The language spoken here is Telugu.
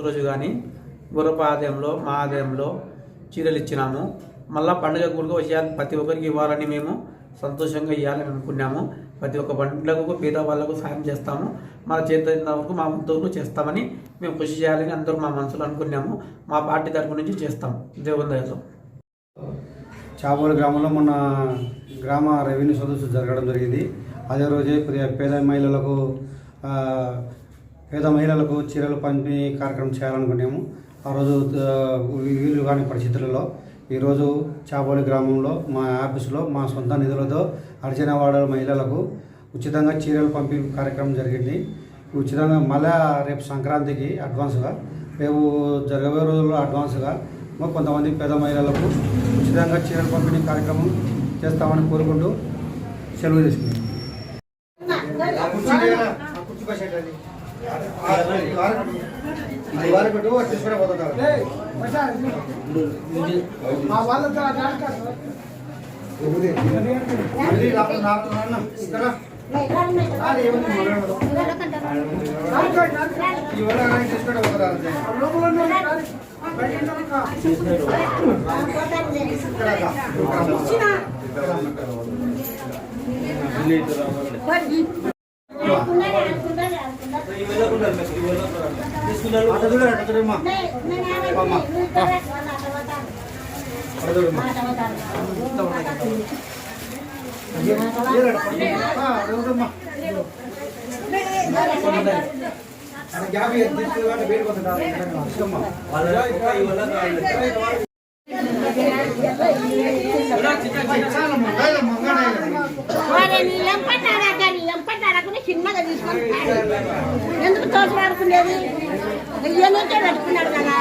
రోజు కానీ గుర్రపు ఆదాయంలో మా ఆదాయంలో చీరలు ఇచ్చినాము. మళ్ళీ పండుగ కూడా వచ్చేయాలి, ప్రతి ఒక్కరికి ఇవ్వాలని మేము సంతోషంగా ఇవ్వాలని అనుకున్నాము. ప్రతి ఒక్క పండుగకు పేద వాళ్ళకు సాయం చేస్తాము, మన చేతున్న వరకు మా వంతుకు చేస్తామని మేము కృషి చేయాలని అందరూ మా మనసులో అనుకున్నాము. మా పార్టీ తరపు నుంచి చేస్తాము. దేవుని దయతో. చాబోలు గ్రామంలో మొన్న గ్రామ రెవెన్యూ సదస్సు జరగడం జరిగింది. అదే రోజే పేద మహిళలకు చీరలు పంపిణీ కార్యక్రమం చేయాలనుకున్నాము. ఆ రోజు వీలు కాని పరిస్థితులలో ఈరోజు చాబోలి గ్రామంలో మా ఆఫీసులో మా సొంత నిధులతో అర్జనవాడ మహిళలకు ఉచితంగా చీరలు పంపిణీ కార్యక్రమం జరిగింది. ఉచితంగా మళ్ళా రేపు సంక్రాంతికి అడ్వాన్స్గా, రేపు జరగబోయే రోజుల్లో అడ్వాన్స్గా కొంతమంది పేద మహిళలకు ఉచితంగా చీరలు పంపిణీ కార్యక్రమం చేస్తామని కోరుకుంటూ సెలవు తీసుకున్నాం. చిన్నగా తీసుకొని ఎందుకు తోచలాడుకునేది ఇయ్యనుంటే పెట్టుకున్నాడు కదా.